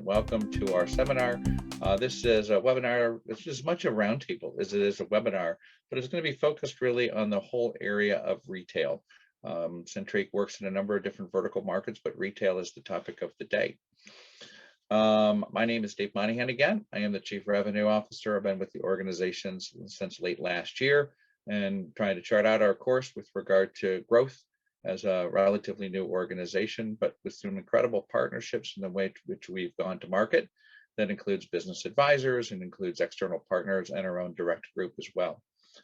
Welcome to our seminar. This is a webinar. It's as much a roundtable as it is a webinar, but it's going to be focused really on the whole area of retail. Centric works in a number of different vertical markets, but retail is the topic of the day. My name is Dave Monahan again. I am the Chief Revenue Officer. I've been with the organization since late last year and trying to chart out our course with regard to growth as a relatively new organization, but with some incredible partnerships in the way to which we've gone to market. That includes business advisors and includes external partners and our own direct group as well.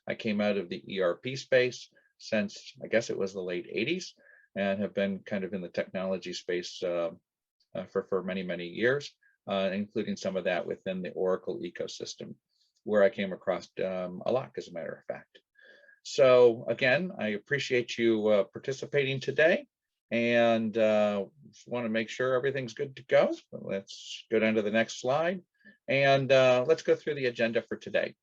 I came out of the ERP space since, I guess it was the late 80s, and have been kind of in the technology space for many, many years, including some of that within the Oracle ecosystem, where I came across a lot, as a matter of fact. So again, I appreciate you participating today, and want to make sure everything's good to go. Let's go down to the next slide, and let's go through the agenda for today.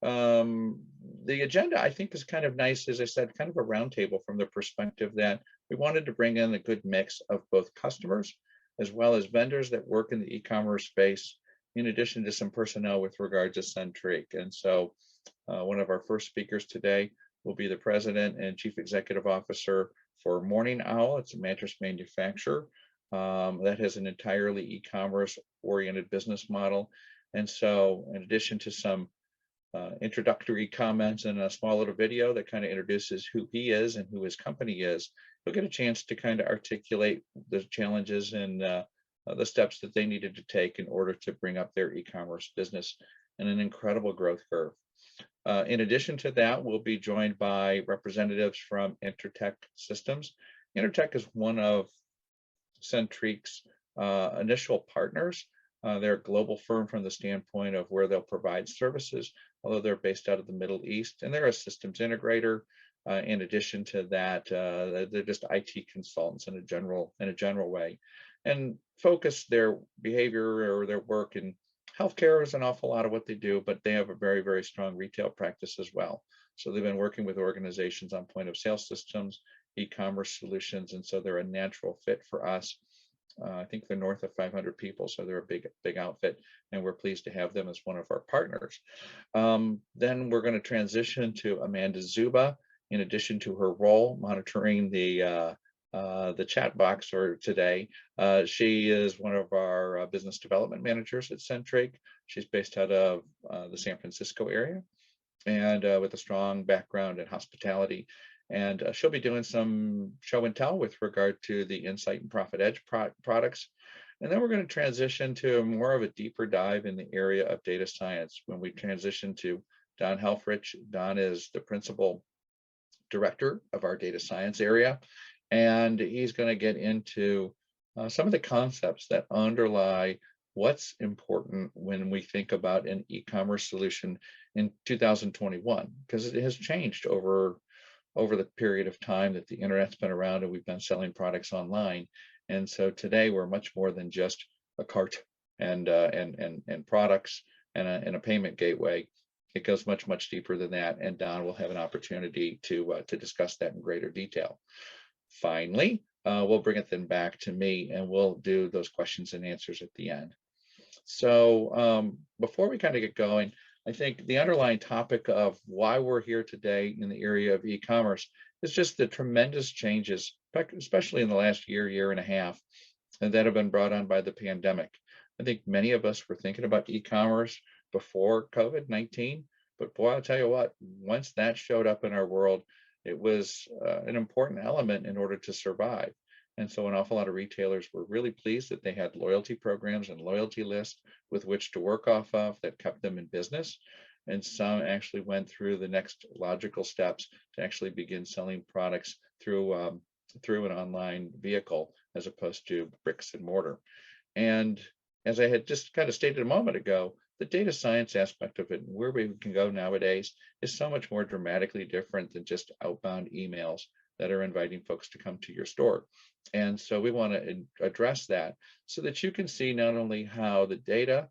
The agenda, I think, is kind of nice, as I said, kind of a roundtable from the perspective that we wanted to bring in a good mix of both customers as well as vendors that work in the e-commerce space, in addition to some personnel with regard to Centric. And so one of our first speakers today will be the President and Chief Executive Officer for Morning Owl. It's a mattress manufacturer that has an entirely e-commerce oriented business model. And so in addition to some introductory comments and a small little video that kind of introduces who he is and who his company is, you'll get a chance to kind of articulate the challenges and the steps that they needed to take in order to bring up their e-commerce business in an incredible growth curve. In addition to that, we'll be joined by representatives from Intertech Systems. Intertech is one of Centrique's initial partners. They're a global firm from the standpoint of where they'll provide services, although they're based out of the Middle East, and they're a systems integrator. In addition to that, they're just IT consultants in a general way, and focus their behavior or their work in healthcare is an awful lot of what they do, but they have a very, very strong retail practice as well. So they've been working with organizations on point of sale systems, e-commerce solutions, and so they're a natural fit for us. I think they're north of 500 people, so they're a big outfit, and we're pleased to have them as one of our partners. Then we're going to transition to Amanda Zuba, in addition to her role monitoring the chat box for today. She is one of our business development managers at Centric. She's based out of the San Francisco area, and with a strong background in hospitality. And she'll be doing some show and tell with regard to the Insight and Profit Edge products. And then we're going to transition to more of a deeper dive in the area of data science when we transition to Don Helfrich. Don is the principal director of our data science area, and he's going to get into some of the concepts that underlie what's important when we think about an e-commerce solution in 2021, because it has changed over the period of time that the internet's been around and we've been selling products online. And so today we're much more than just a cart and products and a payment gateway. It goes much deeper than that, and Don will have an opportunity to discuss that in greater detail. Finally, we'll bring it then back to me, and we'll do those questions and answers at the end. So before we kind of get going, I think the underlying topic of why we're here today in the area of e-commerce is just the tremendous changes, especially in the last year and a half, and that have been brought on by the pandemic. I think many of us were thinking about e-commerce before COVID-19, but boy, I'll tell you what, once that showed up in our world, it was an important element in order to survive. And so an awful lot of retailers were really pleased that they had loyalty programs and loyalty lists with which to work off of that kept them in business. And some actually went through the next logical steps to actually begin selling products through an online vehicle as opposed to bricks and mortar. And as I had just kind of stated a moment ago, the data science aspect of it and where we can go nowadays is so much more dramatically different than just outbound emails that are inviting folks to come to your store. And so we want to address that so that you can see not only how the data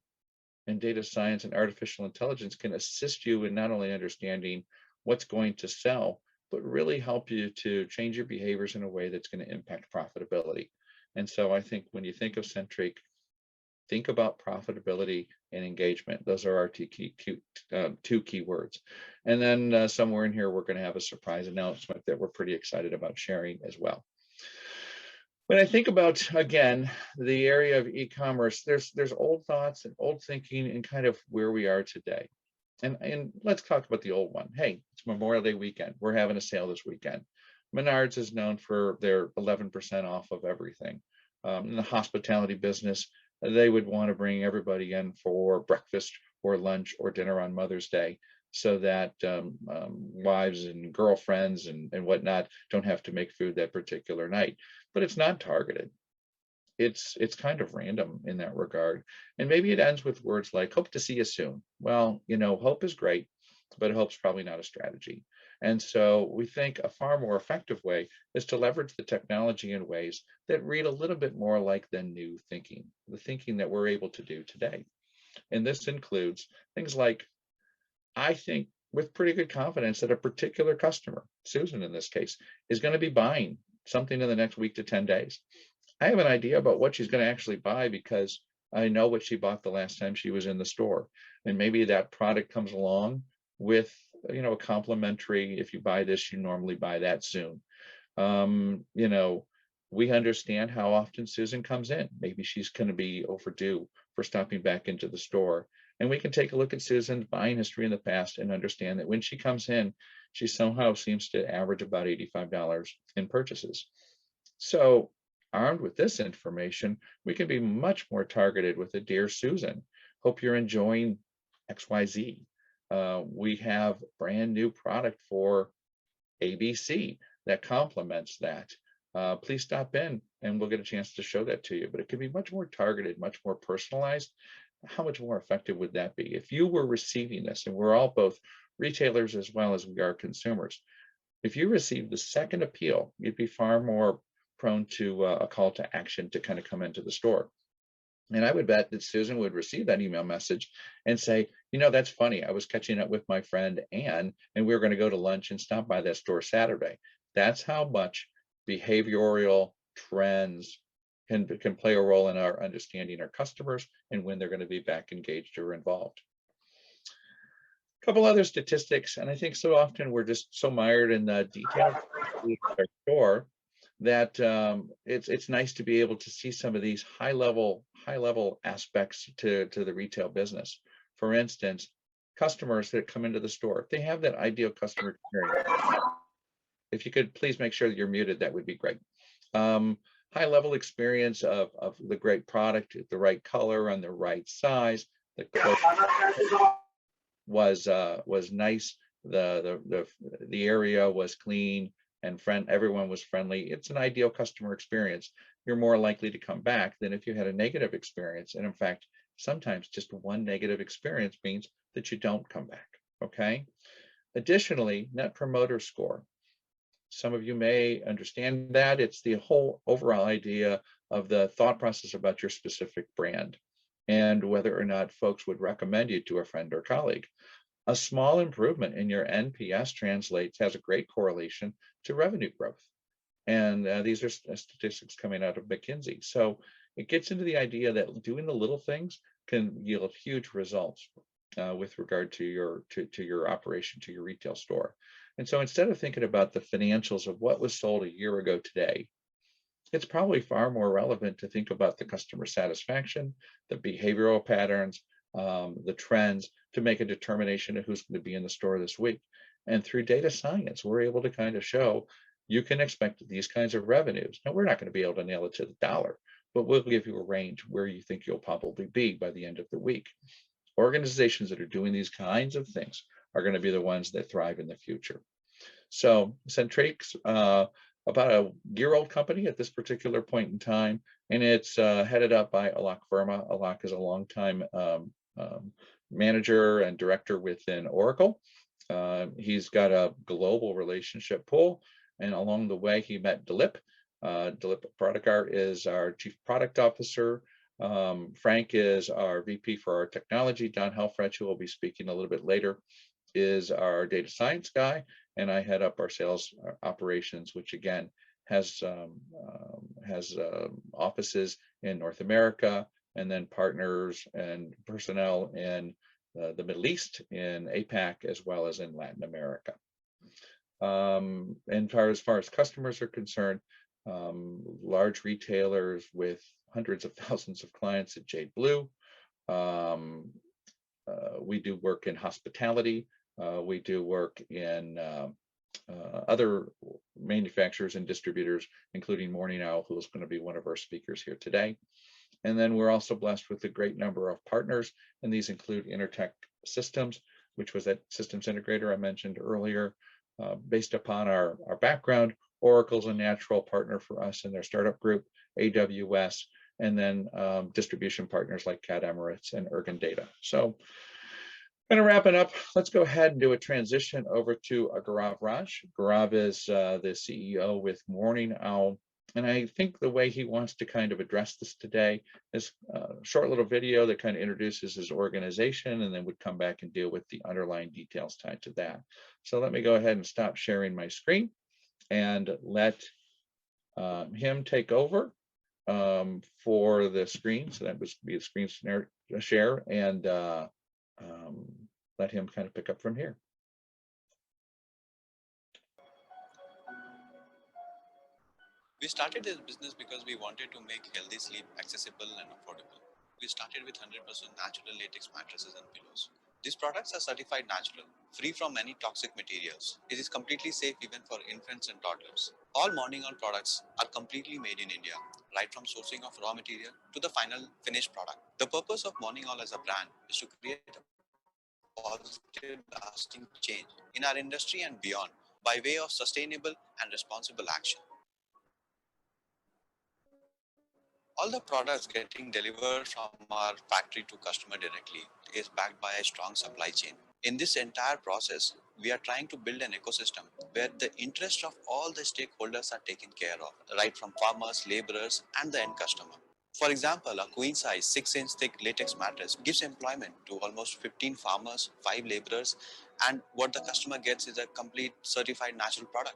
and data science and artificial intelligence can assist you in not only understanding what's going to sell, but really help you to change your behaviors in a way that's going to impact profitability. And so I think when you think of Centric, think about profitability and engagement. Those are our two key words. And then somewhere in here, we're going to have a surprise announcement that we're pretty excited about sharing as well. When I think about, again, the area of e-commerce, there's old thoughts and old thinking and kind of where we are today. And let's talk about the old one. Hey, it's Memorial Day weekend. We're having a sale this weekend. Menards is known for their 11% off of everything. In the hospitality business, they would want to bring everybody in for breakfast or lunch or dinner on Mother's Day, so that wives and girlfriends and whatnot don't have to make food that particular night. But it's not targeted. It's kind of random in that regard. And maybe it ends with words like, hope to see you soon. Well, hope is great, but hope's probably not a strategy. And so we think a far more effective way is to leverage the technology in ways that read a little bit more like the new thinking, the thinking that we're able to do today. And this includes things like, I think with pretty good confidence that a particular customer, Susan in this case, is going to be buying something in the next week to 10 days. I have an idea about what she's going to actually buy because I know what she bought the last time she was in the store. And maybe that product comes along with, a complimentary, if you buy this, you normally buy that soon. We understand how often Susan comes in. Maybe she's going to be overdue for stopping back into the store. And we can take a look at Susan's buying history in the past and understand that when she comes in, she somehow seems to average about $85 in purchases. So armed with this information, we can be much more targeted with a Dear Susan, hope you're enjoying XYZ. We have brand new product for ABC that complements that. Please stop in and we'll get a chance to show that to you. But it can be much more targeted, much more personalized. How much more effective would that be? If you were receiving this, and we're all both retailers as well as we are consumers, if you receive the second appeal, you'd be far more prone to a call to action to kind of come into the store. And I would bet that Susan would receive that email message and say, that's funny. I was catching up with my friend Ann, and we were going to go to lunch and stop by that store Saturday. That's how much behavioral trends can play a role in our understanding our customers and when they're going to be back engaged or involved. A couple other statistics, and I think so often we're just so mired in the details of our store that it's nice to be able to see some of these high level aspects to the retail business. For instance, customers that come into the store, if they have that ideal customer experience, if you could please make sure that you're muted, that would be great. High level experience of the great product, the right color and the right size. The was nice. The area was clean and everyone was friendly. It's an ideal customer experience. You're more likely to come back than if you had a negative experience. And in fact, sometimes just one negative experience means that you don't come back. Okay. Additionally, Net Promoter Score. Some of you may understand that it's the whole overall idea of the thought process about your specific brand and whether or not folks would recommend you to a friend or colleague. A small improvement in your NPS has a great correlation to revenue growth. And these are statistics coming out of McKinsey. So it gets into the idea that doing the little things can yield huge results with regard to your operation, to your retail store. And so instead of thinking about the financials of what was sold a year ago today, it's probably far more relevant to think about the customer satisfaction, the behavioral patterns, the trends, to make a determination of who's going to be in the store this week. And through data science, we're able to kind of show you can expect these kinds of revenues. Now, we're not going to be able to nail it to the dollar, but we'll give you a range where you think you'll probably be by the end of the week. Organizations that are doing these kinds of things are going to be the ones that thrive in the future. So Centrique's about a year-old company at this particular point in time, and it's headed up by Alok Verma. Alok is a longtime manager and director within Oracle. He's got a global relationship pool, and along the way, he met Dilip. Dilip Pradikar is our chief product officer. Frank is our VP for our technology. Don Helfrich, who will be speaking a little bit later, is our data science guy, and I head up our sales operations, which again has offices in North America, and then partners and personnel in the Middle East, in APAC, as well as in Latin America. And as far as customers are concerned, large retailers with hundreds of thousands of clients at Jade Blue. We do work in hospitality. We do work in other manufacturers and distributors, including Morning Owl, who is going to be one of our speakers here today. And then we're also blessed with a great number of partners, and these include Intertech Systems, which was that systems integrator I mentioned earlier. Based upon our background, Oracle's a natural partner for us in their startup group, AWS, and then distribution partners like Cat Emirates and Ergon Data. So, kind of wrapping up, let's go ahead and do a transition over to Gaurav Raj. Gaurav is the CEO with Morning Owl. And I think the way he wants to kind of address this today is a short little video that kind of introduces his organization and then would come back and deal with the underlying details tied to that. So let me go ahead and stop sharing my screen and let him take over for the screen. So that would be the screen share, and let him kind of pick up from here. We started this business because we wanted to make healthy sleep accessible and affordable. We started with 100% natural latex mattresses and pillows. These products are certified natural, free from any toxic materials. It is completely safe even for infants and toddlers. All Morning Owl products are completely made in India, right from sourcing of raw material to the final finished product. The purpose of Morning Owl as a brand is to create a positive, lasting change in our industry and beyond by way of sustainable and responsible action. All the products getting delivered from our factory to customer directly is backed by a strong supply chain. In this entire process, we are trying to build an ecosystem where the interests of all the stakeholders are taken care of, right from farmers, laborers, and the end customer. For example, a queen size 6-inch thick latex mattress gives employment to almost 15 farmers, 5 laborers, and what the customer gets is a complete certified natural product.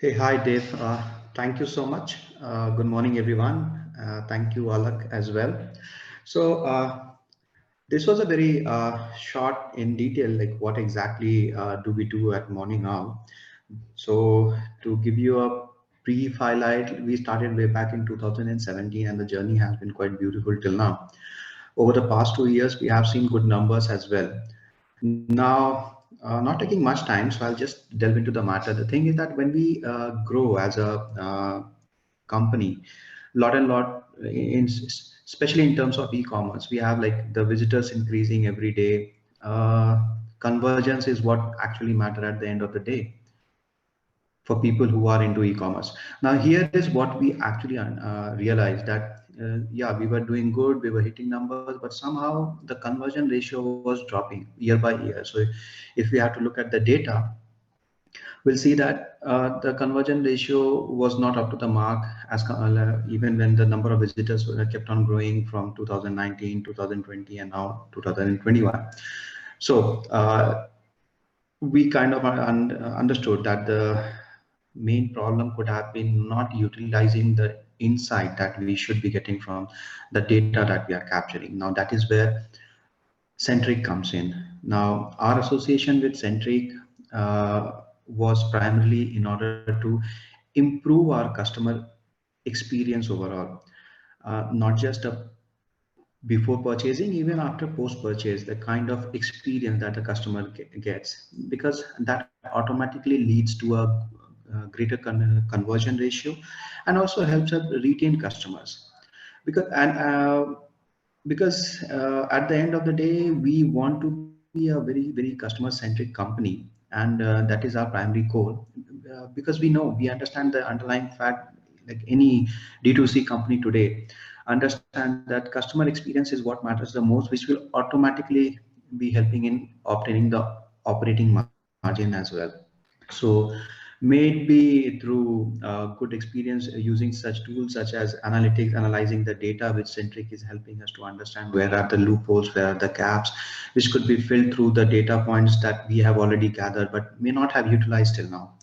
Hey, hi, Dave. Thank you so much. Good morning, everyone. Thank you, Alak, as well. So this was a very short in detail, like what exactly do we do at Morning Owl. So to give you a brief highlight, we started way back in 2017 and the journey has been quite beautiful till now. Over the past 2 years, we have seen good numbers as well. Now, not taking much time, so I'll just delve into the matter. The thing is that when we grow as a company, especially in terms of e-commerce, we have like the visitors increasing every day. Convergence is what actually matter at the end of the day for people who are into e-commerce. Now, here is what we actually realized that, yeah, we were doing good, we were hitting numbers, but somehow the conversion ratio was dropping year by year. So if we have to look at the data, we'll see that the conversion ratio was not up to the mark as even when the number of visitors kept on growing from 2019, 2020, and now 2021. So we kind of understood that the main problem could have been not utilizing the insight that we should be getting from the data that we are capturing. Now that is where Centric comes in. Now our association with Centric was primarily in order to improve our customer experience overall, not just before purchasing, even after post purchase, the kind of experience that the customer gets, because that automatically leads to a greater conversion ratio and also helps us retain customers, because at the end of the day we want to be a very customer centric company, and that is our primary goal, because we understand the underlying fact, like any D2C company today understand that customer experience is what matters the most, which will automatically be helping in obtaining the operating margin as well. So May it be through good experience using such tools such as analytics, analyzing the data, which Centric is helping us to understand where are the loopholes, where are the gaps, which could be filled through the data points that we have already gathered but may not have utilized till now.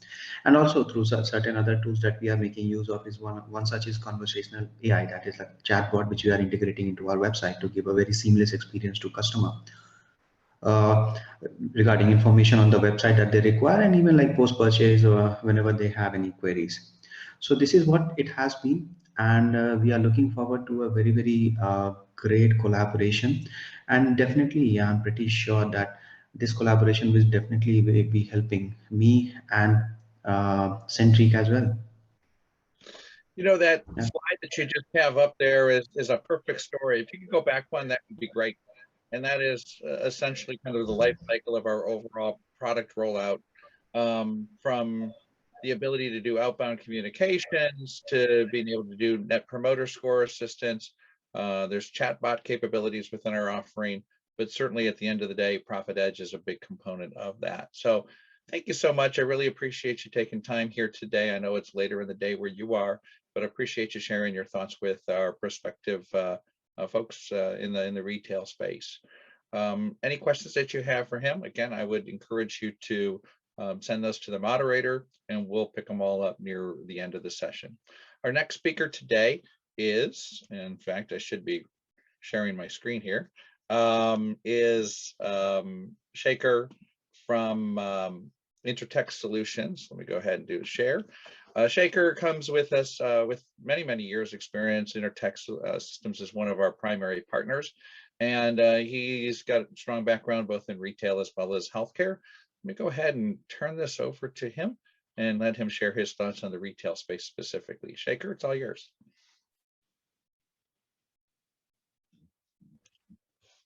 And also through certain other tools that we are making use of is one such is conversational AI, that is like chatbot, which we are integrating into our website to give a very seamless experience to customer uh, regarding information on the website that they require, and even like post purchase or whenever they have any queries. So this is what it has been, and we are looking forward to a very great collaboration. And definitely, yeah, I'm pretty sure that this collaboration will definitely be helping me and Centric as well. You know, that Yeah. slide that you just have up there is a perfect story. If you could go back one, that would be great. And that is essentially kind of the life cycle of our overall product rollout, from the ability to do outbound communications to being able to do net promoter score assistance. There's chatbot capabilities within our offering, but certainly at the end of the day, Profit Edge is a big component of that. So thank you so much. I really appreciate you taking time here today. I know it's later in the day where you are, but I appreciate you sharing your thoughts with our prospective folks in the retail space. Any questions that you have for him? Again, I would encourage you to send those to the moderator, and we'll pick them all up near the end of the session. Our next speaker today is, in fact, I should be sharing my screen here, is Shaker from Intertech Solutions. Let me go ahead and do a share. Shaker comes with us with many years experience. Intertech Systems is one of our primary partners, and he's got a strong background both in retail as well as healthcare. Let me go ahead and turn this over to him and let him share his thoughts on the retail space specifically. Shaker, it's all yours.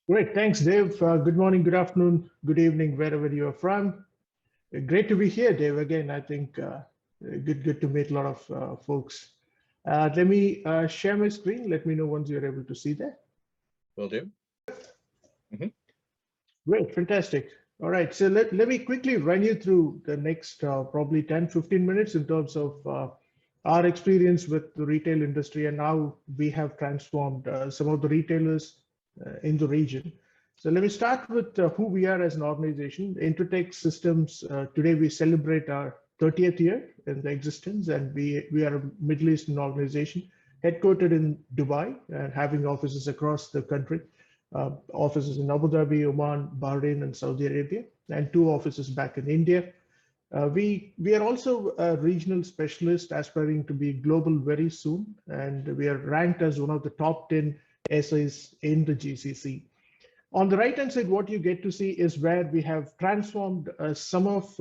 Great, thanks, Dave. Good morning, good afternoon, good evening, wherever you are from. Great to be here, Dave. Again, I think good to meet a lot of folks. Let me share my screen. Let me know once you're able to see that. Will do. Great, fantastic. All right, so let me quickly run you through the next probably 10-15 minutes in terms of our experience with the retail industry and how we have transformed some of the retailers in the region. So let me start with who we are as an organization. Intertech Systems, today we celebrate our 30th year in the existence, and we are a Middle Eastern organization headquartered in Dubai and having offices across the country. Offices in Abu Dhabi, Oman, Bahrain, and Saudi Arabia, and 2 offices back in India. We are also a regional specialist aspiring to be global very soon, and we are ranked as one of the top 10 SIs in the GCC. On the right-hand side, what you get to see is where we have transformed some of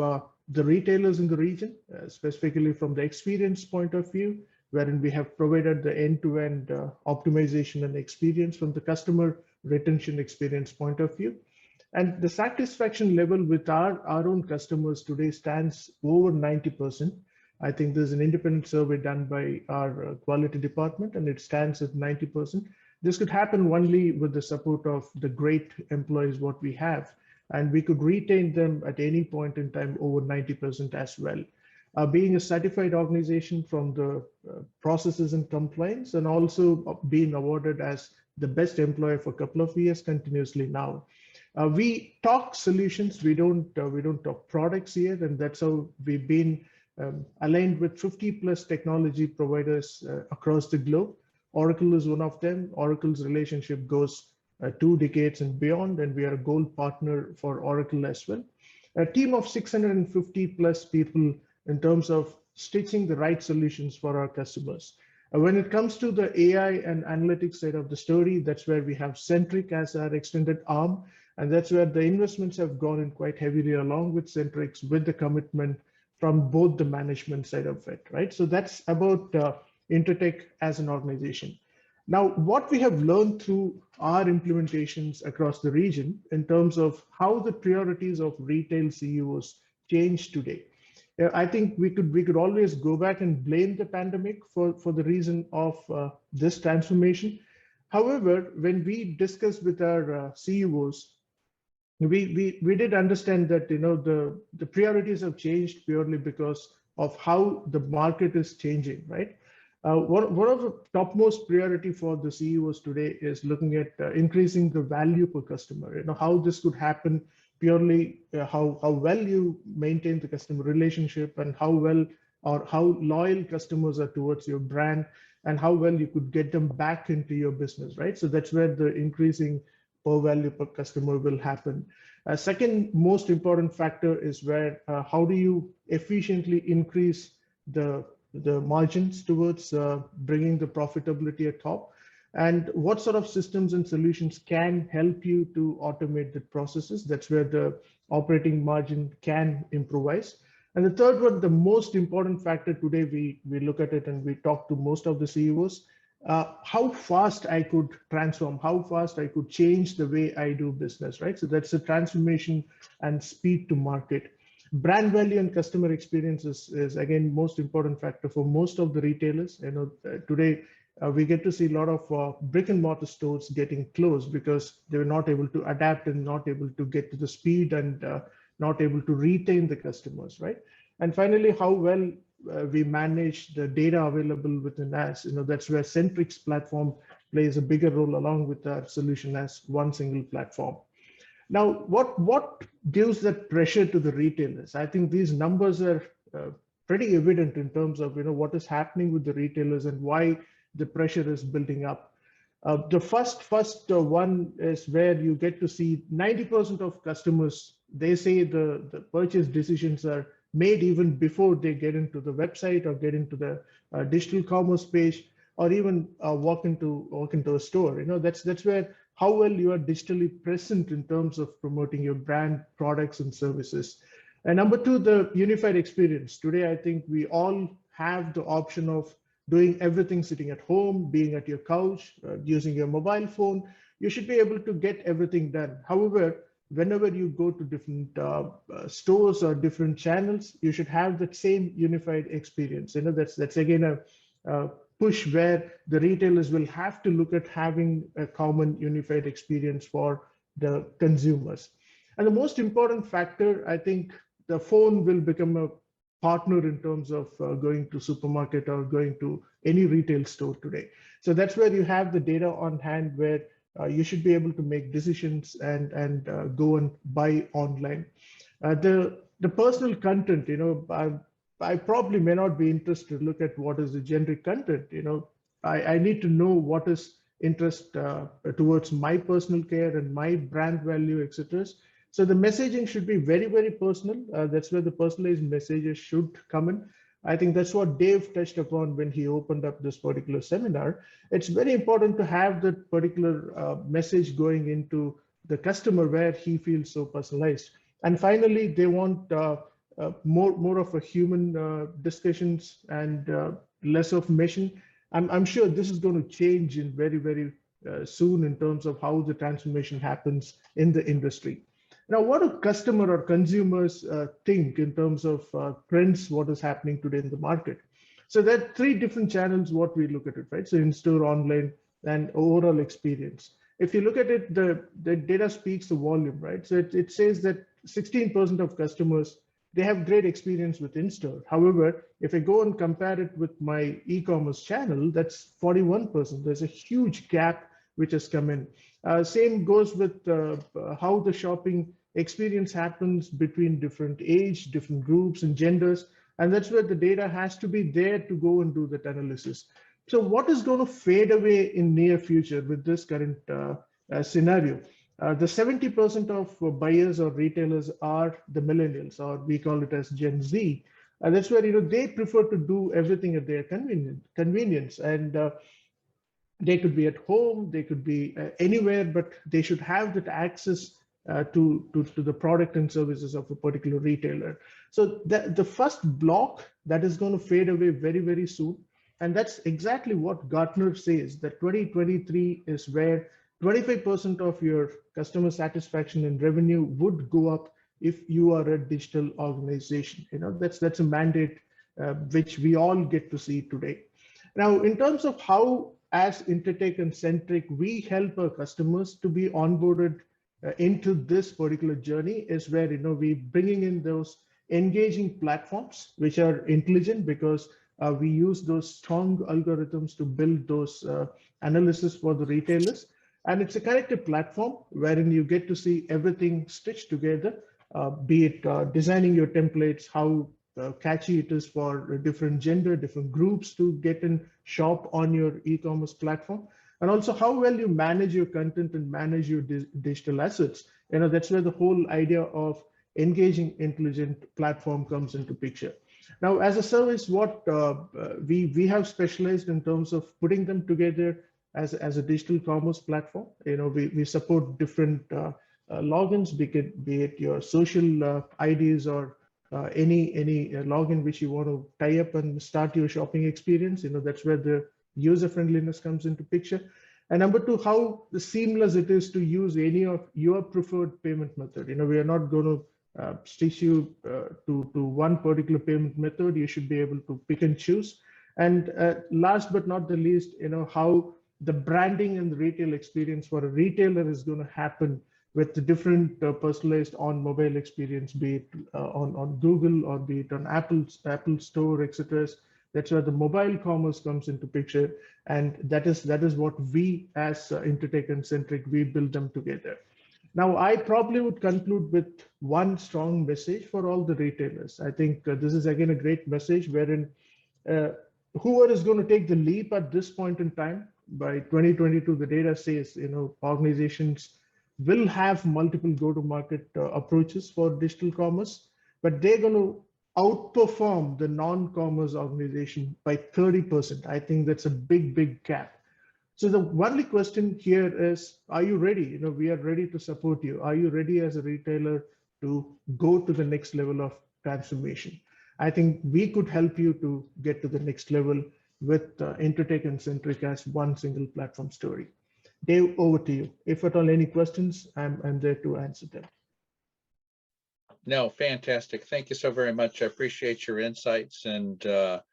the retailers in the region, specifically from the experience point of view, wherein we have provided the end-to-end optimization and experience from the customer retention experience point of view. And the satisfaction level with our own customers today stands over 90%. I think there's an independent survey done by our quality department, and it stands at 90%. This could happen only with the support of the great employees what we have, and we could retain them at any point in time over 90% as well. Being a certified organization from the processes and compliance, and also being awarded as the best employer for a couple of years continuously now. We talk solutions, we don't talk products here, and that's how we've been aligned with 50+ technology providers across the globe. Oracle is one of them. Oracle's relationship goes 2 decades and beyond, and we are a gold partner for Oracle as well. A team of 650+ people in terms of stitching the right solutions for our customers. When it comes to the AI and analytics side of the story, that's where we have Centric as our extended arm, and that's where the investments have gone in quite heavily along with Centric, with the commitment from both the management side of it, right? So that's about Intertech as an organization. Now, what we have learned through our implementations across the region in terms of how the priorities of retail CEOs change today. I think we could always go back and blame the pandemic for the reason of this transformation. However, when we discussed with our CEOs, we did understand that the priorities have changed purely because of how the market is changing, right? One of the topmost priority for the CEOs today is looking at increasing the value per customer. How this could happen purely, how well you maintain the customer relationship, and how well or how loyal customers are towards your brand, and how well you could get them back into your business, right? So that's where the increasing per value per customer will happen. Second most important factor is where how do you efficiently increase the margins towards bringing the profitability at top, and what sort of systems and solutions can help you to automate the processes. That's where the operating margin can improvise. And the third one, the most important factor today, we look at it and we talk to most of the CEOs, how fast I could transform, how fast I could change the way I do business, right? So that's the transformation and speed to market. Brand value and customer experience is again most important factor for most of the retailers. Today we get to see a lot of brick and mortar stores getting closed because they were not able to adapt and not able to get to the speed and not able to retain the customers, right? And finally, how well we manage the data available within us. That's where Centric's platform plays a bigger role along with our solution as one single platform. Now, what gives that pressure to the retailers? I think these numbers are pretty evident in terms of what is happening with the retailers and why the pressure is building up. The first one is where you get to see 90% of customers, they say the purchase decisions are made even before they get into the website or get into the digital commerce page or even walk into a store. That's where how well you are digitally present in terms of promoting your brand, products, and services. And number two, the unified experience. Today, I think we all have the option of doing everything sitting at home, being at your couch, using your mobile phone. You should be able to get everything done. However, whenever you go to different stores or different channels, you should have that same unified experience. That's again a push where the retailers will have to look at having a common unified experience for the consumers. And the most important factor, I think the phone will become a partner in terms of going to supermarket or going to any retail store today. So that's where you have the data on hand where you should be able to make decisions and go and buy online. The personal content, I probably may not be interested to look at what is the generic content. I need to know what is interest towards my personal care and my brand value, etc. So the messaging should be very, very personal. That's where the personalized messages should come in. I think that's what Dave touched upon when he opened up this particular seminar. It's very important to have that particular message going into the customer where he feels so personalized. And finally, they want more of a human discussions and less of mission. I'm sure this is going to change in very, very soon in terms of how the transformation happens in the industry. Now, what do customer or consumers think in terms of trends, what is happening today in the market? So there are three different channels, what we look at it, right? So in-store, online, and overall experience. If you look at it, the data speaks the volume, right? So it says that 16% of customers, they have great experience with in-store. However, if I go and compare it with my e-commerce channel, that's 41%. There's a huge gap which has come in. Same goes with how the shopping experience happens between different age, different groups and genders. And that's where the data has to be there to go and do that analysis. So what is going to fade away in near future with this current scenario? The 70% of buyers or retailers are the millennials, or we call it as Gen Z. That's where they prefer to do everything at their convenience. And they could be at home, they could be anywhere, but they should have that access to the product and services of a particular retailer. So the first block that is going to fade away very, very soon. And that's exactly what Gartner says, that 2023 is where 25% of your customer satisfaction and revenue would go up if you are a digital organization. That's a mandate which we all get to see today. Now, in terms of how, as Intertech and Centric, we help our customers to be onboarded into this particular journey is where we bringing in those engaging platforms which are intelligent, because we use those strong algorithms to build those analysis for the retailers. And it's a connected platform wherein you get to see everything stitched together, be it designing your templates, how catchy it is for different gender, different groups to get and shop on your e-commerce platform, and also how well you manage your content and manage your digital assets. That's where the whole idea of engaging intelligent platform comes into picture. Now, as a service, what we have specialized in terms of putting them together as a digital commerce platform. We support different logins, be it your social IDs or any login which you want to tie up and start your shopping experience. That's where the user friendliness comes into picture. And number two, how seamless it is to use any of your preferred payment method. We are not going to stitch you to one particular payment method. You should be able to pick and choose. And last but not the least, how the branding and the retail experience for a retailer is going to happen with the different personalized on mobile experience, be it on Google or be it on Apple Store, etc. That's where the mobile commerce comes into picture, and that is what we as Intertech and Centric, we build them together. Now, I probably would conclude with one strong message for all the retailers. I think this is again a great message wherein whoever is going to take the leap at this point in time, by 2022, the data says, organizations will have multiple go-to-market approaches for digital commerce, but they're going to outperform the non-commerce organization by 30%. I think that's a big, big gap. So the only question here is, are you ready? We are ready to support you. Are you ready as a retailer to go to the next level of transformation? I think we could help you to get to the next level with Intertech and Centric as one single platform story. Dave, over to you. If at all any questions, I'm there to answer them. No, fantastic. Thank you so very much. I appreciate your insights, and a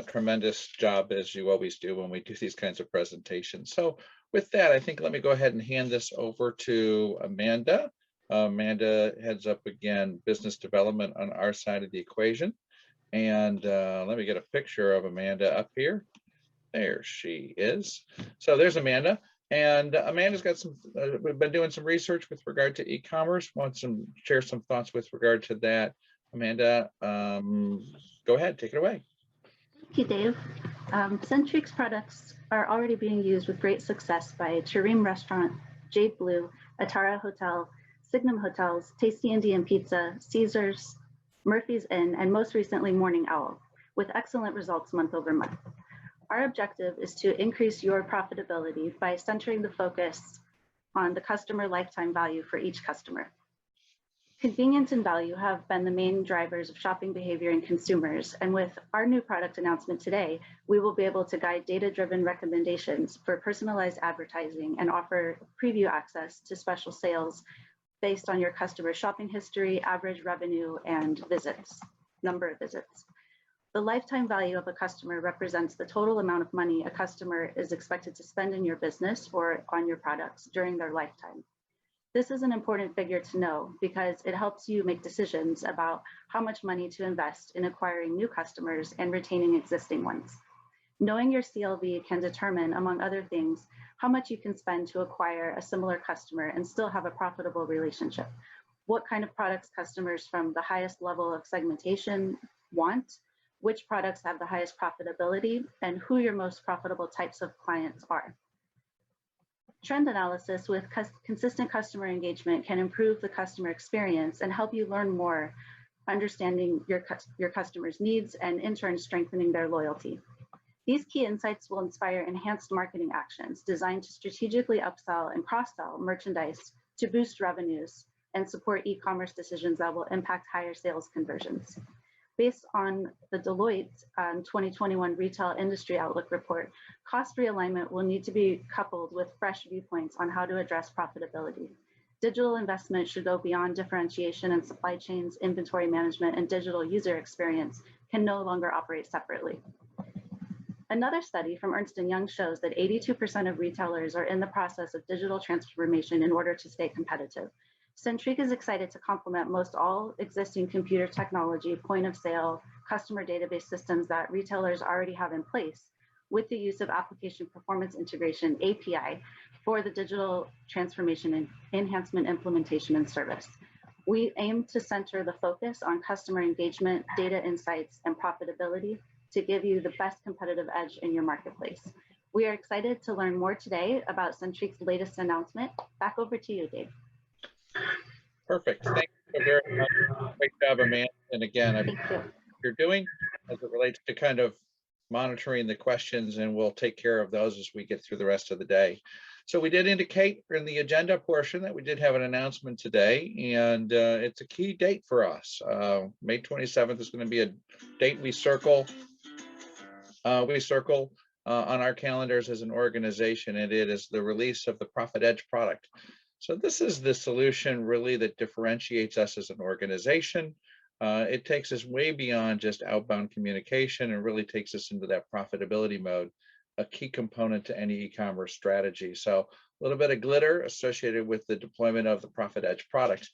tremendous job as you always do when we do these kinds of presentations. So with that, I think let me go ahead and hand this over to Amanda. Amanda heads up again business development on our side of the equation. And let me get a picture of Amanda up here. There she is. So there's Amanda. And Amanda's got some, we've been doing some research with regard to e-commerce, wants to share some thoughts with regard to that. Amanda, go ahead, take it away. Thank you, Dave. Centric's products are already being used with great success by Tareem Restaurant, Jade Blue, Atara Hotel, Signum Hotels, Tasty Indian Pizza, Caesars, Murphy's Inn, and most recently Morning Owl, with excellent results month over month. Our objective is to increase your profitability by centering the focus on the customer lifetime value for each customer. Convenience and value have been the main drivers of shopping behavior in consumers, and with our new product announcement today, we will be able to guide data-driven recommendations for personalized advertising and offer preview access to special sales based on your customer shopping history, average revenue, and number of visits. The lifetime value of a customer represents the total amount of money a customer is expected to spend in your business or on your products during their lifetime. This is an important figure to know because it helps you make decisions about how much money to invest in acquiring new customers and retaining existing ones. Knowing your CLV can determine, among other things, how much you can spend to acquire a similar customer and still have a profitable relationship, what kind of products customers from the highest level of segmentation want, which products have the highest profitability, and who your most profitable types of clients are. Trend analysis with consistent customer engagement can improve the customer experience and help you learn more, understanding your customers' needs and in turn strengthening their loyalty. These key insights will inspire enhanced marketing actions designed to strategically upsell and cross-sell merchandise to boost revenues and support e-commerce decisions that will impact higher sales conversions. Based on the Deloitte 2021 Retail Industry Outlook report, cost realignment will need to be coupled with fresh viewpoints on how to address profitability. Digital investment should go beyond differentiation, and supply chains, inventory management, and digital user experience can no longer operate separately. Another study from Ernst & Young shows that 82% of retailers are in the process of digital transformation in order to stay competitive. Centric is excited to complement most all existing computer technology, point of sale, customer database systems that retailers already have in place with the use of application performance integration, API, for the digital transformation and enhancement implementation and service. We aim to center the focus on customer engagement, data insights, and profitability to give you the best competitive edge in your marketplace. We are excited to learn more today about Centric's latest announcement. Back over to you, Dave. Perfect. Thank you very much. Great job, Amanda. And again, I Thank you. you're doing as it relates to kind of monitoring the questions, and we'll take care of those as we get through the rest of the day. So we did indicate in the agenda portion that we did have an announcement today, and it's a key date for us. May 27th is going to be a date we circle on our calendars as an organization, and it is the release of the Profit Edge product. So this is the solution really that differentiates us as an organization. It takes us way beyond just outbound communication and really takes us into that profitability mode, a key component to any e-commerce strategy. So a little bit of glitter associated with the deployment of the Profit Edge product.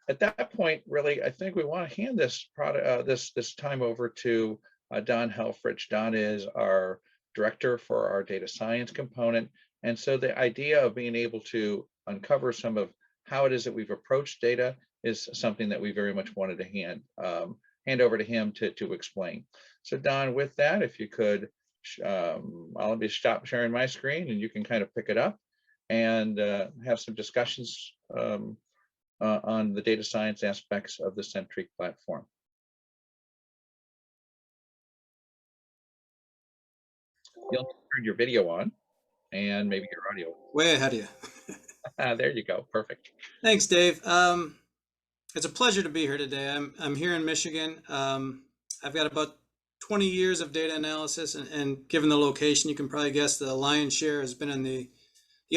At that point, really, I think we want to hand this product, this time over to Don Helfrich. Don is our director for our data science component. And so the idea of being able to uncover some of how it is that we've approached data is something that we very much wanted to hand over to him to explain. So Don, with that, if you could, I'll be stop sharing my screen and you can kind of pick it up and have some discussions on the data science aspects of the Centriq platform. You'll turn your video on and maybe your audio. Way ahead of you. There you go. Perfect. Thanks, Dave. It's a pleasure to be here today. I'm here in Michigan. I've got about 20 years of data analysis, and given the location, you can probably guess the lion's share has been in the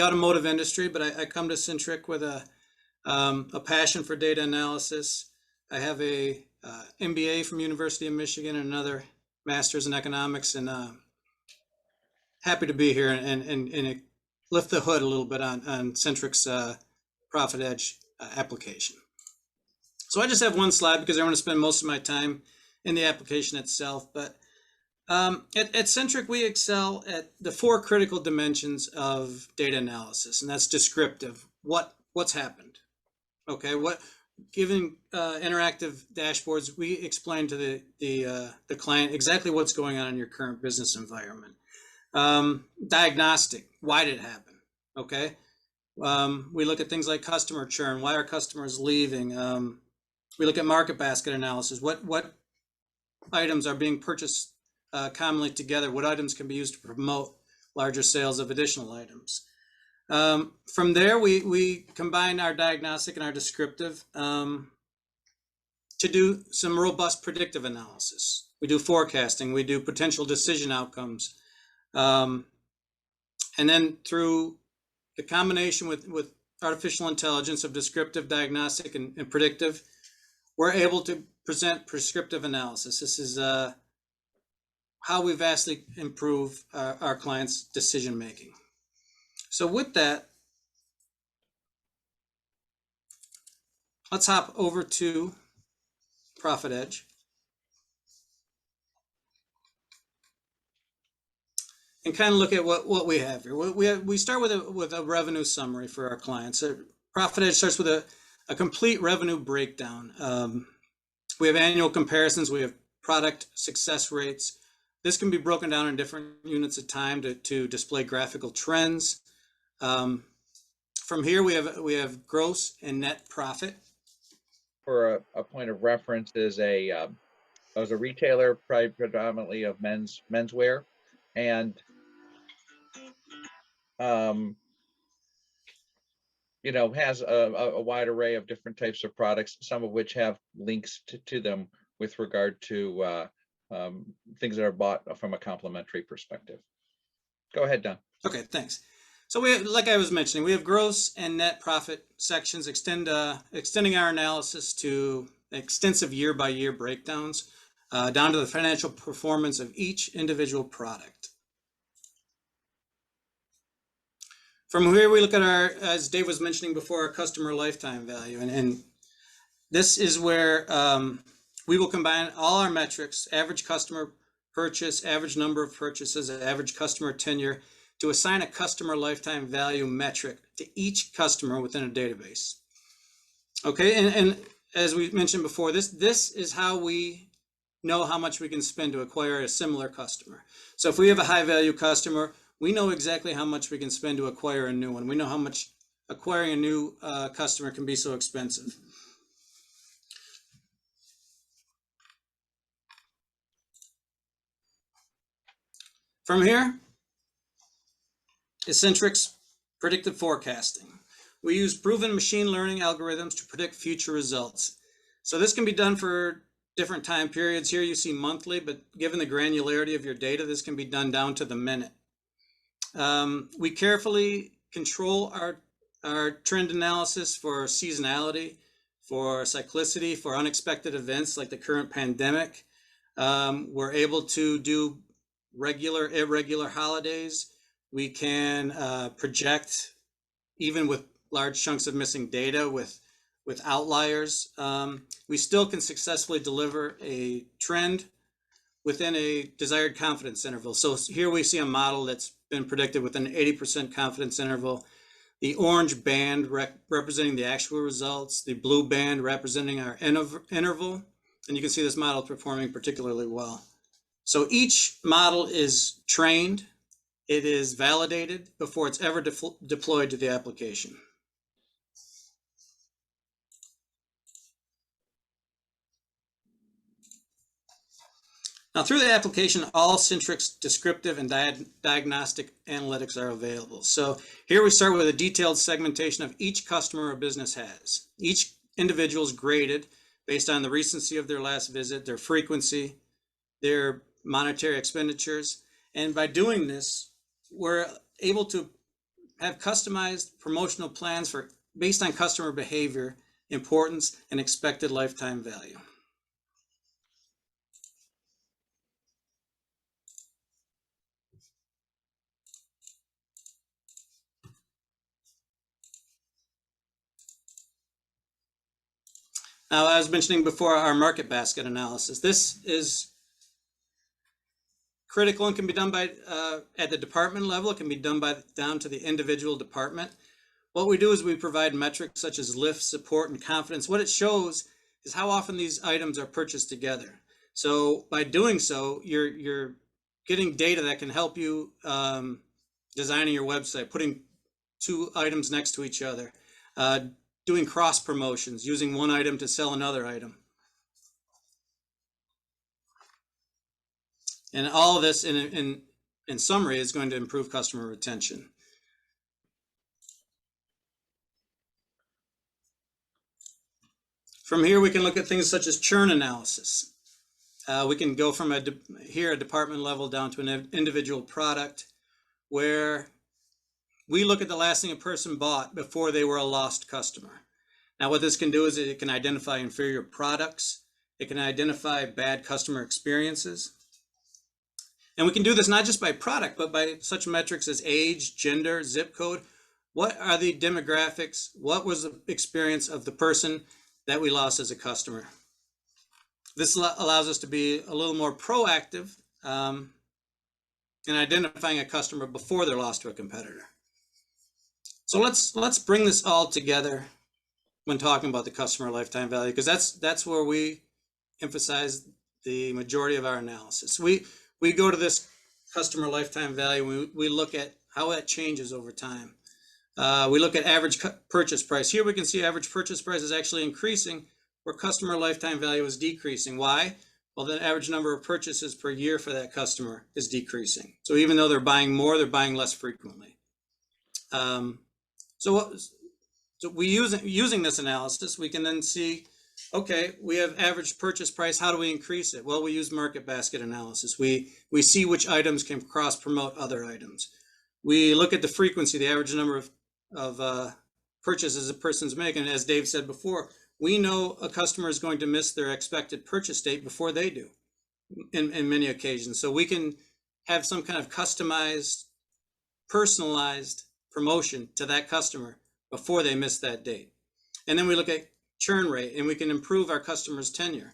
automotive industry. But I come to Centric with a passion for data analysis. I have a MBA from University of Michigan and another master's in economics, and happy to be here and lift the hood a little bit on Centric's Profit Edge application. So I just have one slide because I want to spend most of my time in the application itself. But at Centric, we excel at the 4 critical dimensions of data analysis, and that's descriptive. What's happened? Okay, given interactive dashboards, we explain to the client exactly what's going on in your current business environment. Diagnostic, why did it happen? Okay. We look at things like customer churn. Why are customers leaving? We look at market basket analysis. What items are being purchased commonly together? What items can be used to promote larger sales of additional items? From there, we combine our diagnostic and our descriptive to do some robust predictive analysis. We do forecasting. We do potential decision outcomes. And then through the combination with artificial intelligence of descriptive, diagnostic, and predictive, we're able to present prescriptive analysis. This is how we vastly improve our clients' decision making. So with that, let's hop over to Profit Edge. And kind of look at what we have here. We start with a revenue summary for our clients. So Profit Edge starts with a complete revenue breakdown. We have annual comparisons. We have product success rates. This can be broken down in different units of time to display graphical trends. From here, we have gross and net profit. For a point of reference, I was a retailer predominantly of menswear, and has a wide array of different types of products, some of which have links to them with regard to things that are bought from a complementary perspective. Go ahead, Don. Okay, thanks. So like I was mentioning, we have gross and net profit sections, extending our analysis to extensive year-by-year breakdowns down to the financial performance of each individual product. From here, we look at our, as Dave was mentioning before, our customer lifetime value. And this is where we will combine all our metrics, average customer purchase, average number of purchases, average customer tenure, to assign a customer lifetime value metric to each customer within a database. Okay, and as we mentioned before, this is how we know how much we can spend to acquire a similar customer. So if we have a high value customer, we know exactly how much we can spend to acquire a new one. We know how much acquiring a new customer can be so expensive. From here is Centric's predictive forecasting. We use proven machine learning algorithms to predict future results. So this can be done for different time periods. Here you see monthly, but given the granularity of your data, this can be done down to the minute. We carefully control our trend analysis for seasonality, for cyclicity, for unexpected events like the current pandemic. We're able to do regular, irregular holidays. We can project even with large chunks of missing data with outliers. We still can successfully deliver a trend within a desired confidence interval. So here we see a model that's been predicted with an 80% confidence interval. The orange band representing the actual results, the blue band representing our interval. And you can see this model performing particularly well. So each model is trained, it is validated before it's ever deployed to the application. Now through the application, all Centric's descriptive and diagnostic analytics are available. So here we start with a detailed segmentation of each customer or business has. Each individual is graded based on the recency of their last visit, their frequency, their monetary expenditures. And by doing this, we're able to have customized promotional plans based on customer behavior, importance, and expected lifetime value. Now, I was mentioning before our market basket analysis. This is critical and can be done by at the department level. It can be done down to the individual department. What we do is we provide metrics such as lift, support, and confidence. What it shows is how often these items are purchased together. So by doing so, you're getting data that can help you designing your website, putting two items next to each other, doing cross promotions, using one item to sell another item. And all of this in summary is going to improve customer retention. From here, we can look at things such as churn analysis. We can go from a department level down to an individual product where we look at the last thing a person bought before they were a lost customer. Now, what this can do is it can identify inferior products. It can identify bad customer experiences. And we can do this not just by product, but by such metrics as age, gender, zip code. What are the demographics? What was the experience of the person that we lost as a customer? This allows us to be a little more proactive in identifying a customer before they're lost to a competitor. So let's bring this all together when talking about the customer lifetime value, because that's where we emphasize the majority of our analysis. We go to this customer lifetime value. We look at how that changes over time. We look at average purchase price. Here we can see average purchase price is actually increasing where customer lifetime value is decreasing. Why? Well, the average number of purchases per year for that customer is decreasing. So even though they're buying more, they're buying less frequently. So using this analysis, we can then see, okay, we have average purchase price. How do we increase it? Well, we use market basket analysis. We see which items can cross promote other items. We look at the frequency, the average number of purchases a person's making. And as Dave said before, we know a customer is going to miss their expected purchase date before they do in many occasions. So we can have some kind of customized, personalized promotion to that customer before they miss that date. And then we look at churn rate, and we can improve our customers' tenure.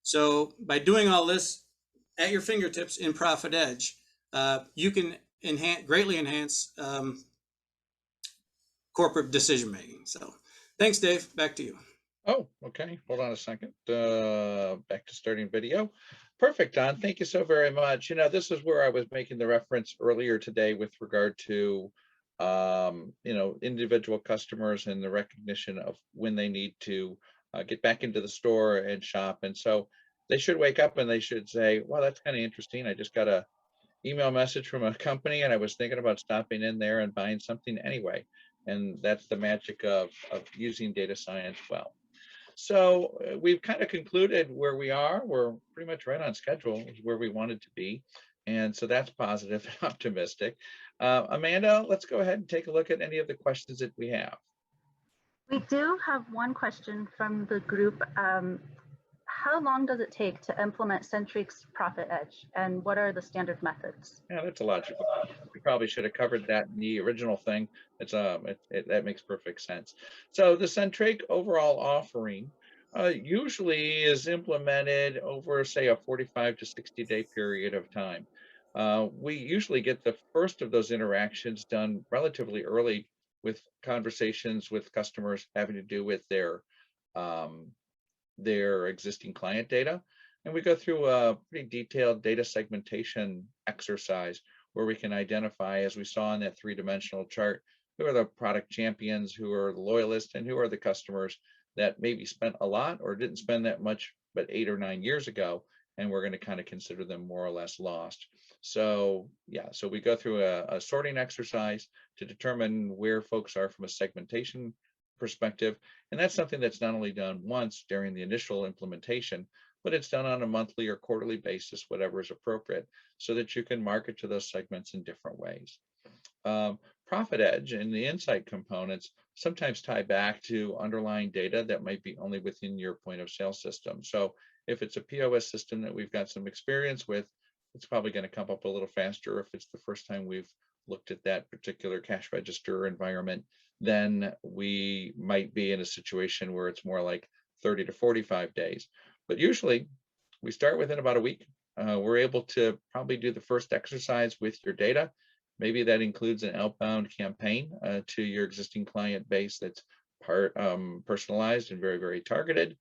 So by doing all this at your fingertips in Profit Edge, you can greatly enhance corporate decision making. So thanks, Dave. Back to you. Oh, okay. Hold on a second. Back to starting video. Perfect, Don. Thank you so very much. You know, this is where I was making the reference earlier today with regard to, you know, individual customers and the recognition of when they need to get back into the store and shop. And so they should wake up and they should say, well, that's kind of interesting. I just got a email message from a company and I was thinking about stopping in there and buying something anyway. And that's the magic of using data science well. So we've kind of concluded where we are. We're pretty much right on schedule where we wanted to be. And so that's positive and optimistic. Amanda, let's go ahead and take a look at any of the questions that we have. We do have one question from the group. How long does it take to implement Centriq's Profit Edge, and what are the standard methods? Yeah, that's a logical question. We probably should have covered that in the original thing. That makes perfect sense. So the Centric overall offering usually is implemented over, say, a 45 to 60-day period of time. We usually get the first of those interactions done relatively early with conversations with customers having to do with their existing client data. And we go through a pretty detailed data segmentation exercise where we can identify, as we saw in that three-dimensional chart, who are the product champions, who are the loyalists, and who are the customers that maybe spent a lot or didn't spend that much, but 8 or 9 years ago, and we're going to kind of consider them more or less lost. So yeah, so we go through a sorting exercise to determine where folks are from a segmentation perspective. And that's something that's not only done once during the initial implementation, but it's done on a monthly or quarterly basis, whatever is appropriate, so that you can market to those segments in different ways. Profit Edge and the insight components sometimes tie back to underlying data that might be only within your point of sale system. So if it's a POS system that we've got some experience with, it's probably going to come up a little faster. If it's the first time we've looked at that particular cash register environment, then we might be in a situation where it's more like 30 to 45 days. But usually we start within about a week. We're able to probably do the first exercise with your data. Maybe that includes an outbound campaign to your existing client base that's personalized and very, very targeted,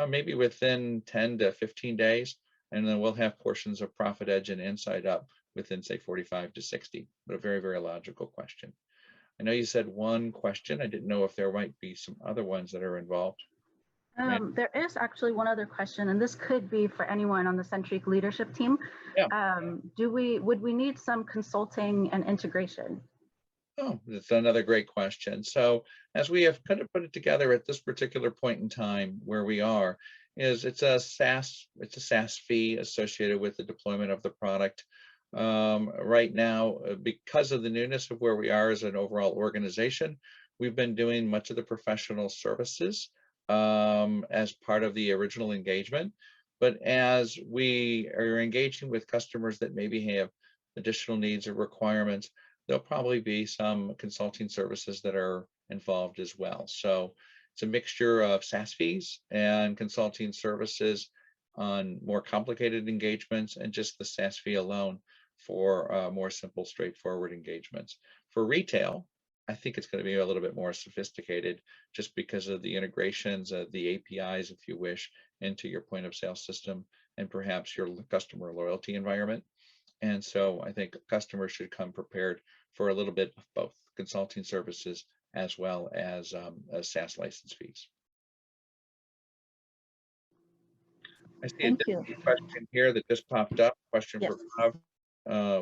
maybe within 10 to 15 days. And then we'll have portions of Profit Edge and Insight up within, say, 45 to 60, but a very, very logical question. I know you said one question. I didn't know if there might be some other ones that are involved. There is actually one other question, and this could be for anyone on the Centric leadership team. Yeah. Would we need some consulting and integration? Oh, that's another great question. So as we have kind of put it together at this particular point in time where we are, is it's a SaaS fee associated with the deployment of the product. Right now, because of the newness of where we are as an overall organization, we've been doing much of the professional services as part of the original engagement. But as we are engaging with customers that maybe have additional needs or requirements, there'll probably be some consulting services that are involved as well. So it's a mixture of SaaS fees and consulting services on more complicated engagements, and just the SaaS fee alone for more simple, straightforward engagements. For retail, I think it's going to be a little bit more sophisticated just because of the integrations of the APIs, if you wish, into your point of sale system and perhaps your customer loyalty environment. And so I think customers should come prepared for a little bit of both consulting services as well as SaaS license fees. I see Thank you. a question here that just popped up. Question Yes. for Rob.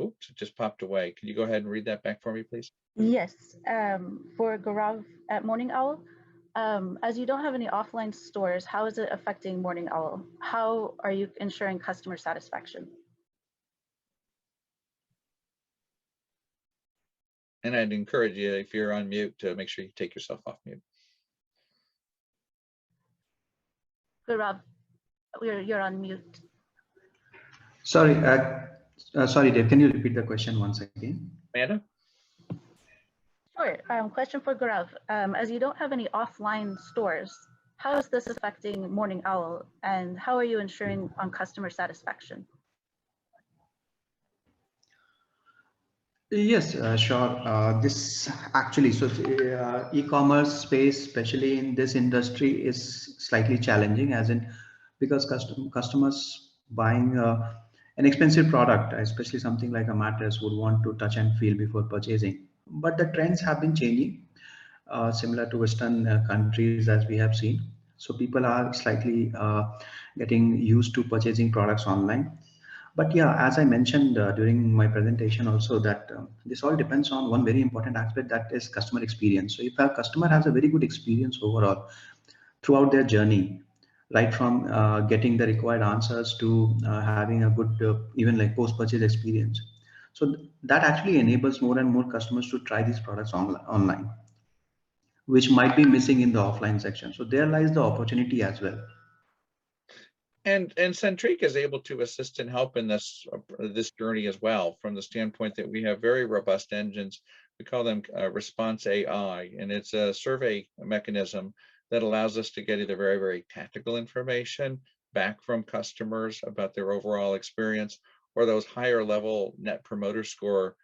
Oops, it just popped away. Can you go ahead and read that back for me, please? Yes, for Gaurav at Morning Owl, as you don't have any offline stores, how is it affecting Morning Owl? How are you ensuring customer satisfaction? And I'd encourage you, if you're on mute, to make sure you take yourself off mute. Gaurav, you're on mute. Sorry, sorry, Dave. Can you repeat the question once again? Amanda? Sure. Question for Gaurav. As you don't have any offline stores, how is this affecting Morning Owl, and how are you ensuring on customer satisfaction? Yes, sure. This actually, so e-commerce space, especially in this industry, is slightly challenging, as in because customers buying an expensive product, especially something like a mattress, would want to touch and feel before purchasing. But the trends have been changing, similar to Western countries, as we have seen. So people are slightly getting used to purchasing products online. But yeah, as I mentioned during my presentation also, that this all depends on one very important aspect, that is customer experience. So if our customer has a very good experience overall throughout their journey, right from getting the required answers to having a good even like post-purchase experience, so that actually enables more and more customers to try these products online, which might be missing in the offline section. So there lies the opportunity as well. And Centrique is able to assist and help in this journey as well, from the standpoint that we have very robust engines. We call them response AI, and it's a survey mechanism that allows us to get either very, very tactical information back from customers about their overall experience, or those higher level net promoter score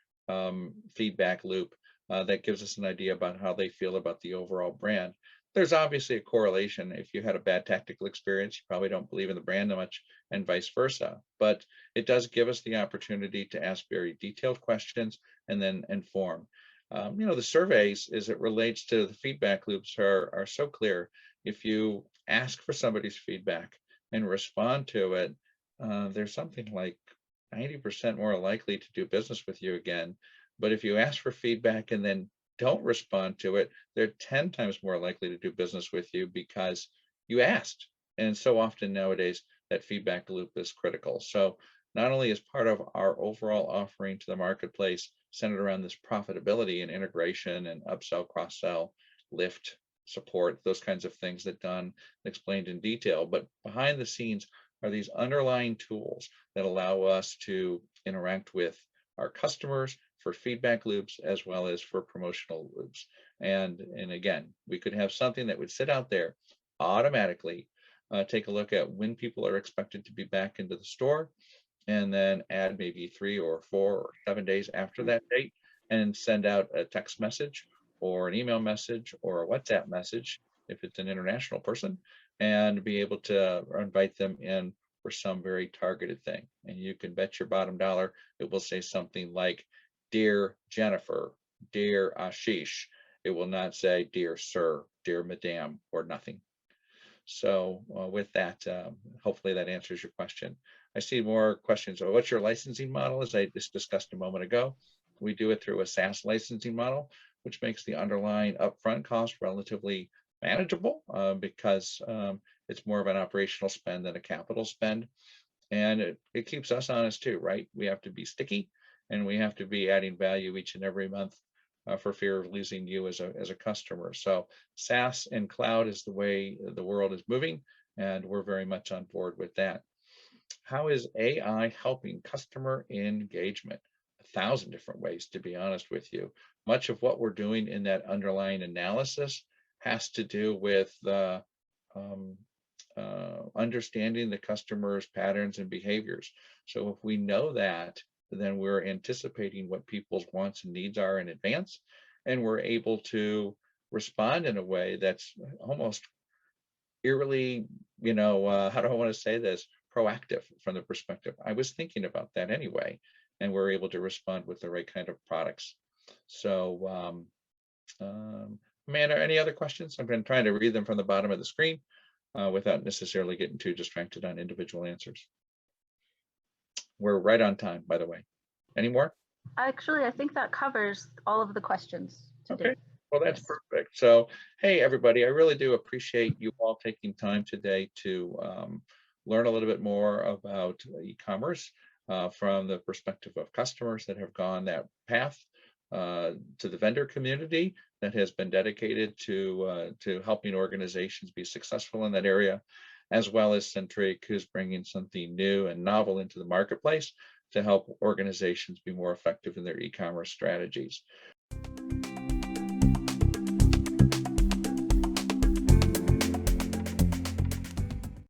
feedback loop that gives us an idea about how they feel about the overall brand. There's obviously a correlation. If you had a bad tactical experience, you probably don't believe in the brand that much, and vice versa. But it does give us the opportunity to ask very detailed questions and then inform. The surveys, as it relates to the feedback loops, are so clear. If you ask for somebody's feedback and respond to it, there's something like 90% more likely to do business with you again. But if you ask for feedback and then don't respond to it, they're 10 times more likely to do business with you because you asked. And so often nowadays, that feedback loop is critical. So not only is part of our overall offering to the marketplace centered around this profitability and integration and upsell, cross-sell, lift, support, those kinds of things that Don explained in detail, but behind the scenes are these underlying tools that allow us to interact with our customers for feedback loops as well as for promotional loops. And again, we could have something that would sit out there automatically, take a look at when people are expected to be back into the store, and then add maybe 3 or 4 or 7 days after that date, and send out a text message or an email message or a WhatsApp message if it's an international person, and be able to invite them in for some very targeted thing. And you can bet your bottom dollar it will say something like, "Dear Jennifer, dear Ashish." It will not say, "Dear Sir, dear Madame," or nothing. So with that, hopefully that answers your question. I see more questions. So what's your licensing model? As I just discussed a moment ago, we do it through a SaaS licensing model, which makes the underlying upfront cost relatively manageable because it's more of an operational spend than a capital spend. And it keeps us honest too, right? We have to be sticky, and we have to be adding value each and every month for fear of losing you as a customer. So SaaS and cloud is the way the world is moving, and we're very much on board with that. How is AI helping customer engagement? 1,000 different ways, to be honest with you. Much of what we're doing in that underlying analysis has to do with understanding the customer's patterns and behaviors. So if we know that, then we're anticipating what people's wants and needs are in advance, and we're able to respond in a way that's almost eerily, how do I want to say this, proactive from the perspective, I was thinking about that anyway, and we're able to respond with the right kind of products. So Amanda, any other questions? I've been trying to read them from the bottom of the screen without necessarily getting too distracted on individual answers. We're right on time, by the way. Any more? Actually, I think that covers all of the questions today. Okay, well, that's perfect. So, hey, everybody, I really do appreciate you all taking time today to learn a little bit more about e-commerce from the perspective of customers that have gone that path, to the vendor community that has been dedicated to helping organizations be successful in that area, as well as Centric, who's bringing something new and novel into the marketplace to help organizations be more effective in their e-commerce strategies.